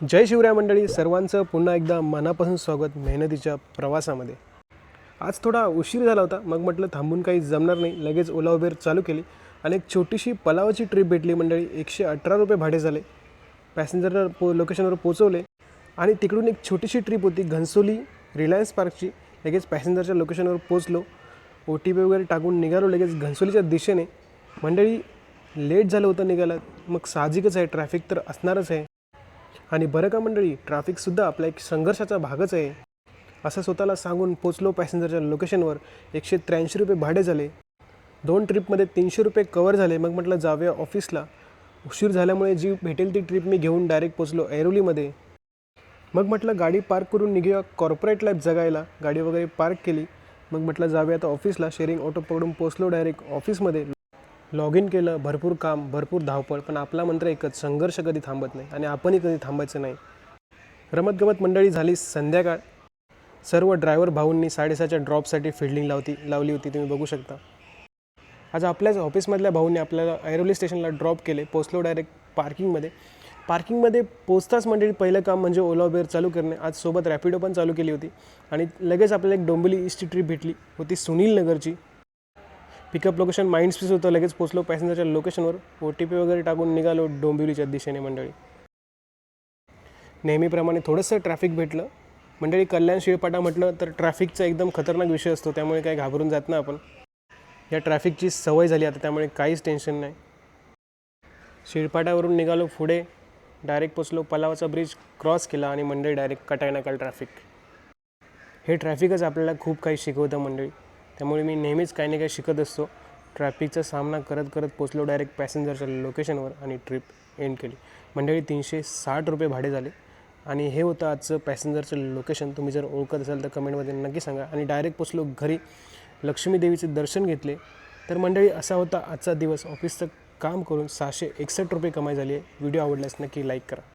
जय शिवराय मंडळी, सर्वांचं पुन्हा एकदा मनापासून स्वागत मेहनतीच्या प्रवासामध्ये। आज थोडा उशीर झाला होता, मग म्हटलं थांबून काही जमणार नाही, लगेच ओला उबेर चालू केली आणि एक छोटीशी पलावाची ट्रिप भेटली मंडळी। 118 रुपये भाडे झाले, पॅसेंजर लोकेशनवर पोचवले आणि तिकडून एक छोटीशी ट्रिप होती घनसोली रिलायन्स पार्कची। लगेच पॅसेंजरच्या लोकेशनवर पोचलो, OTP वगैरे टाकून निघालो लगेच घनसोलीच्या दिशेने। मंडळी लेट झालं होतं निघायला, मग साहजिकच आहे, ट्रॅफिक तर असणारच आहे। आणि बरं का मंडळी, ट्रॅफिकसुद्धा आपला एक संघर्षाचा भागच आहे असं स्वतःला सांगून पोचलो पॅसेंजरच्या लोकेशनवर। 183 रुपये भाडे झाले, 2 ट्रिपमध्ये 300 रुपये कवर झाले। मग म्हटलं जाऊया ऑफिसला, उशीर झाल्यामुळे जी भेटेल ती ट्रिप मी घेऊन डायरेक्ट पोचलो ऐरोलीमध्ये। मग म्हटलं गाडी पार्क करून निघूया कॉर्पोरेट लाईफ जगायला, गाडी वगैरे पार्क केली। मग म्हटलं जाऊया आता ऑफिसला, शेअरिंग ऑटो पकडून पोचलो डायरेक्ट ऑफिसमध्ये। लॉग इन केलं, भरपूर काम, भरपूर धावपळ, पण आपला मंत्र एकच, संघर्ष कधी थांबत नाही आणि आपणही कधी थांबायचं नाही। रमतगमत मंडळी झाली संध्याकाळ, सर्व ड्रायव्हर भाऊंनी 6:30च्या ड्रॉपसाठी फिल्डिंग लावली होती, तुम्ही बघू शकता। आज आपल्याच ऑफिसमधल्या भाऊंनी आपल्याला ऐरोली स्टेशनला ड्रॉप केले, पोचलो डायरेक्ट पार्किंगमध्ये पोचताच मंडळी पहिलं काम म्हणजे ओला उबेर चालू करणे। आज सोबत रॅपिडो पण चालू केली होती आणि लगेच आपल्याला एक डोंबिवली ईस्टची ट्रिप भेटली होती, सुनील नगरची। पिकअप लोकेशन माइंडस्पेस होतं, लगेच पोचलो पॅसेंजरच्या लोकेशनवर, OTP वगैरे टाकून निघालो डोंबिवलीच्या दिशेने मंडळी। नेहमीप्रमाणे थोडंसं ट्रॅफिक भेटलं मंडळी। कल्याण शिळपाटा म्हटलं तर ट्रॅफिकचा एकदम खतरनाक विषय असतो, त्यामुळे काही घाबरून जात ना आपण। या ट्रॅफिकची सवय झाली आता, त्यामुळे काहीच टेन्शन नाही। शिळपाटावरून निघालो पुढे, डायरेक्ट पोचलो, पलावाचा ब्रिज क्रॉस केला आणि मंडळी डायरेक्ट कटायनाकाल ट्रॅफिक। हे ट्रॅफिकच आपल्याला खूप काही शिकवतं मंडळी, त्यामुळे मी नेहमीच काही ना काही शिकत असतो। ट्रॅफिकचा सामना करत करत पोचलो डायरेक्ट पॅसेंजरच्या लोकेशनवर आणि ट्रिप एंड केली मंडळी। 360 रुपये भाडे झाले आणि हे होतं आजचं पॅसेंजरचं लोकेशन। तुम्ही जर ओळखत असाल तर कमेंटमध्ये नक्की सांगा। आणि डायरेक्ट पोचलो घरी, लक्ष्मी देवीचे दर्शन घेतले। तर मंडळी असा होता आजचा दिवस, ऑफिसचं काम करून 661 रुपये कमाई झाली आहे। व्हिडिओ आवडल्यास नक्की लाईक करा।